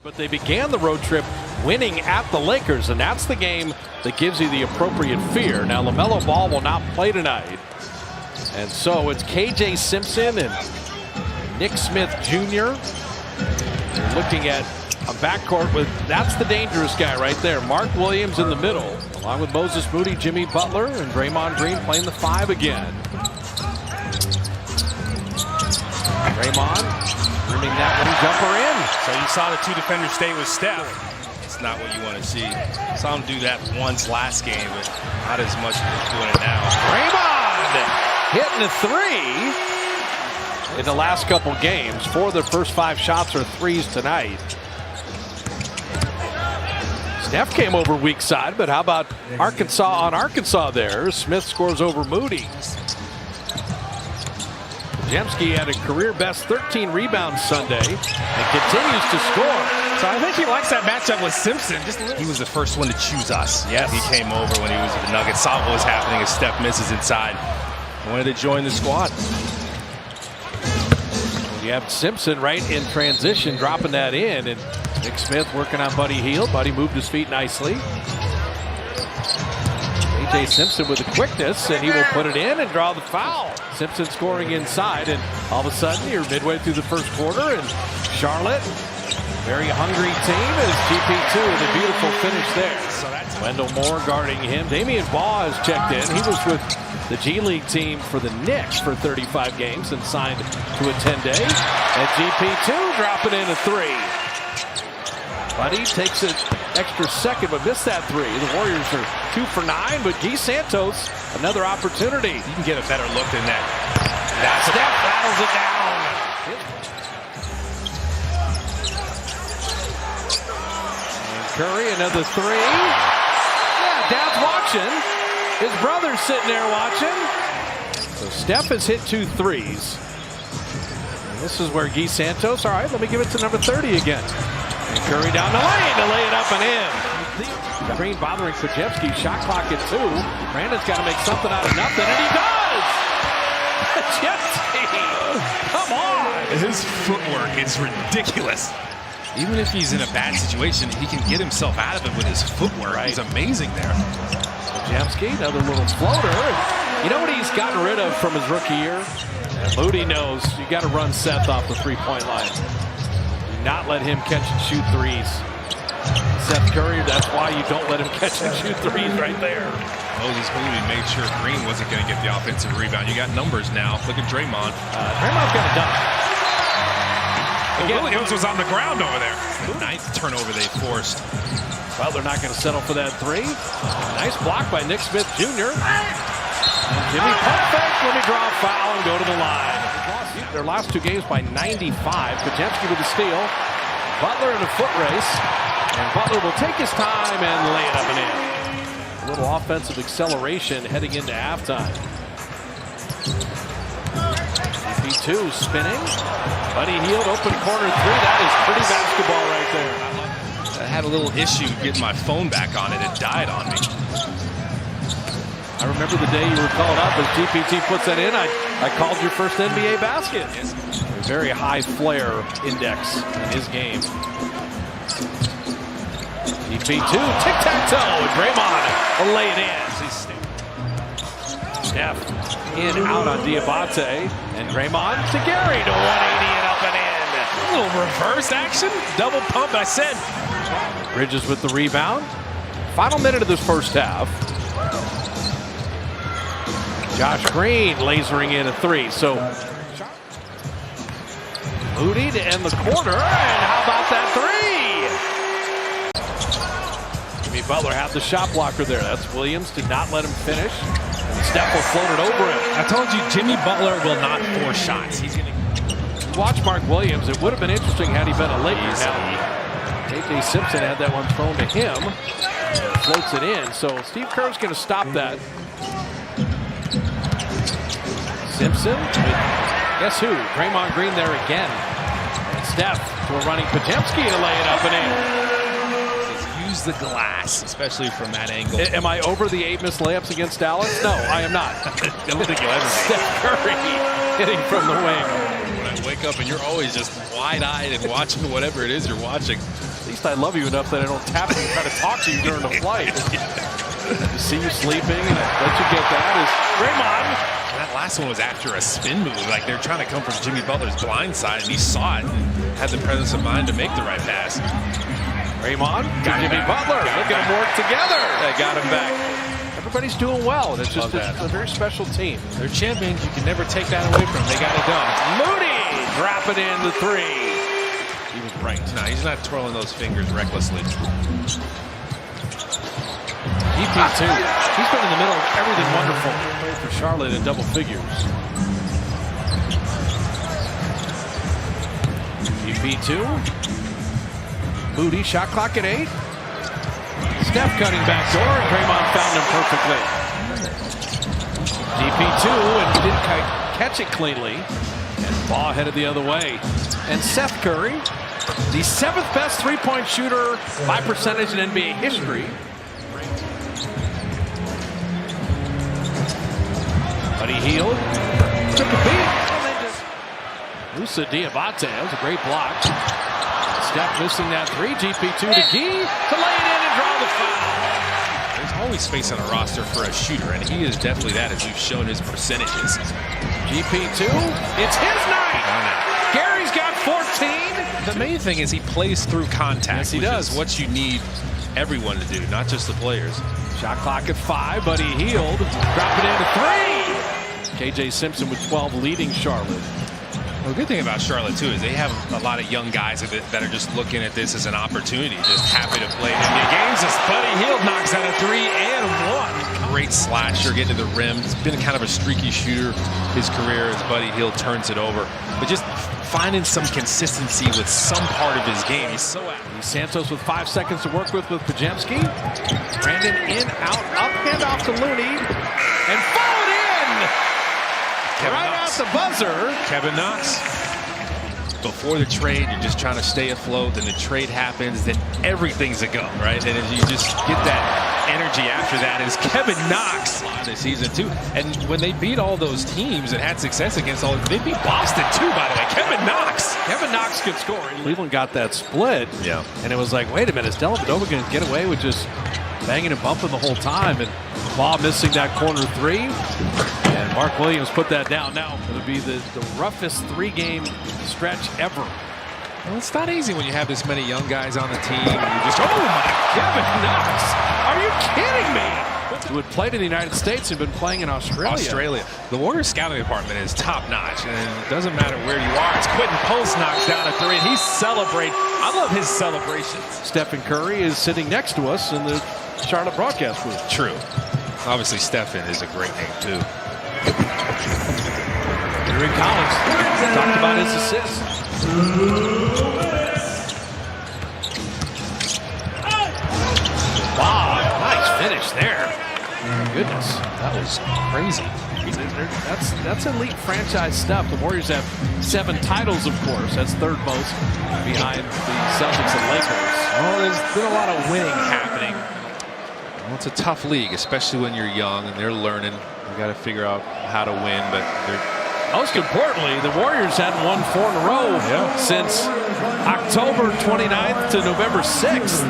But they began the road trip winning at the Lakers, and that's the game that gives you the appropriate fear. Now, LaMelo Ball will not play tonight. And so it's KJ Simpson and Nick Smith Jr. They're looking at a backcourt with, that's the dangerous guy right there. Mark Williams in the middle, along with Moses Moody, Jimmy Butler, and Draymond Green playing the 5 again. Draymond bringing that one jumper in. So you saw the two defenders stay with Steph. It's not what you want to see. Saw him do that once last game, but not as much as he's doing it now. Draymond hitting a 3 in the last couple games. 4 of the first 5 shots are 3s tonight. Steph came over weak side, but how about Arkansas on Arkansas there? Smith scores over Moody. Jemski had a career-best 13 rebounds Sunday and continues to score. So I think he likes that matchup with Simpson. He was the first one to choose us. Yes. He came over when he was with the Nuggets, saw what was happening as Steph misses inside. Wanted to join the squad. You have Simpson right in transition, dropping that in, and Nick Smith working on Buddy Hield. Buddy moved his feet nicely. KJ Simpson with the quickness, and he will put it in and draw the foul. Simpson scoring inside, and all of a sudden you're midway through the first quarter, and Charlotte, very hungry team, as GP2 with a beautiful finish there. So that's Wendell Moore guarding him. Damian Baugh has checked in. He was with the G League team for the Knicks for 35 games and signed to a 10-day. And GP2 dropping in a 3. Buddy takes an extra second, but missed that 3. The Warriors are 2 for 9, but Guy Santos, another opportunity. You can get a better look than that. Steph rattles it down. And Curry, another 3. Yeah, Dad's watching. His brother's sitting there watching. So Steph has hit 2 3s. And this is where Guy Santos, all right, let me give it to number 30 again. And Curry down the lane to lay it up and in. Green bothering Krzyzewski. Shot clock at 2. Brandon's got to make something out of nothing, and he does! Krzyzewski! Come on! His footwork is ridiculous. Even if he's in a bad situation, he can get himself out of it with his footwork. Right. He's amazing there. Krzyzewski, another little floater. You know what he's gotten rid of from his rookie year? Moody knows you got to run Seth off the three-point line. Not let him catch and shoot 3s. Seth Curry, that's why you don't let him catch and shoot 3s right there. Moses Moody made sure Green wasn't going to get the offensive rebound. You got numbers now. Look at Draymond. Draymond's got a dunk. Again, Williams was on the ground over there. The 9th turnover they forced. Well, they're not going to settle for that 3. Nice block by Nick Smith Jr. Jimmy pump fake. Let me draw a foul and go to the line. Their last 2 games by 95. Krzyzewski with a steal. Butler in a foot race. And Butler will take his time and lay it up and in. A little offensive acceleration heading into halftime. GP2 spinning. Buddy Hield, open corner 3. That is pretty basketball right there. I had a little issue getting my phone back on it. It died on me. I remember the day you were called up as GPT puts that in. I called your first NBA basket. Yes. A very high flare index in his game. GP2, tic-tac-toe, and Draymond will lay it in. Steph in, out on Diabate, and Draymond to Gary to 180 and up and in. A little reverse action, double pump, I said. Bridges with the rebound. Final minute of this first half. Josh Green lasering in a 3. So Moody to end the quarter, and how about that 3? Jimmy Butler had the shot blocker there. That's Williams. Did not let him finish. And Steph will float it over him. I told you, Jimmy Butler will not force shots. He's going to watch Mark Williams. It would have been interesting had he been a Laker. Now, KJ Simpson had that one thrown to him. Floats it in. So Steve Kerr's going to stop that. Simpson, guess who? Draymond Green there again. And Steph to a running Krzyzewski to lay it up and in. use the glass, especially from that angle. Am I over the 8 missed layups against Dallas? No, I am not. I don't think you'll ever be. Steph Curry hitting from the wing. When I wake up and you're always just wide-eyed and watching whatever it is you're watching. At least I love you enough that I don't tap you and try to talk to you during the flight. To see you sleeping and let you get that is Draymond. That last one was after a spin move. Like they're trying to come from Jimmy Butler's blind side, and he saw it and had the presence of mind to make the right pass. Draymond, Jimmy Butler, look at them work together. They got him back. Everybody's doing well. It's just a very special team. They're champions. You can never take that away from them. They got it done. Moody dropping in the three. He was right. No, he's not twirling those fingers recklessly. EP2. He's been in the middle of everything wonderful. Played for Charlotte in double figures. EP2. Moody, shot clock at 8. Steph cutting back door, and Draymond found him perfectly. EP2, and didn't catch it cleanly. And ball headed the other way. And Seth Curry, the 7th best three-point shooter by percentage in NBA history. But he healed. Took a beat. Musa Diabate. That was a great block. Steph missing that three. GP2 to Gee to lay it in and draw the foul. There's always space on a roster for a shooter, and he is definitely that, as we've shown his percentages. GP2. It's his night. Gary's got 14. The main thing is he plays through contact. Yes, he does. Is what you need everyone to do, not just the players. Shot clock at 5, but he healed. Drop it into 3. KJ Simpson with 12 leading Charlotte. Well, the good thing about Charlotte, too, is they have a lot of young guys that are just looking at this as an opportunity, just happy to play NBA games. As Buddy Hield knocks out a 3 and 1. Great slasher, getting to the rim. He's been kind of a streaky shooter his career as Buddy Hield turns it over. But just finding some consistency with some part of his game. He's so active. Santos with 5 seconds to work with Pajemski. Brandon in, out, up, hand off to Looney. And fouled in! Kevin right Knox. out the buzzer. Kevin Knox. Before the trade, you're just trying to stay afloat. Then the trade happens, then everything's a go, right? And if you just get that energy after that, is Kevin Knox this season too. And when they beat all those teams and had success against all, they beat Boston too, by the way. Kevin Knox. Kevin Knox could score. Cleveland got that split. Yeah. And it was like, wait a minute, is Dellavedova going to get away with just banging and bumping the whole time? And Ball missing that corner 3. And Mark Williams put that down. Now it'll be the roughest 3-game stretch ever. Well, it's not easy when you have this many young guys on the team. And you just, oh my, Kevin Knox! Are you kidding me? Who had played in the United States and been playing in Australia. The Warriors scouting department is top notch, and it doesn't matter where you are. It's Quentin Post knocks down a 3, and he's celebrating. I love his celebrations. Stephen Curry is sitting next to us in the Charlotte broadcast booth. True. Obviously, Stephen is a great name too. Henry Collins talked about his assist. Wow, nice finish there. Goodness, that was crazy. That's elite franchise stuff. The Warriors have 7 titles, of course. That's 3rd most behind the Celtics and Lakers. Well, there's been a lot of winning happening. Well, it's a tough league, especially when you're young and they're learning. You got to figure out how to win, but they're. Most importantly, the Warriors hadn't won 4 in a row since October 29th to November 6th.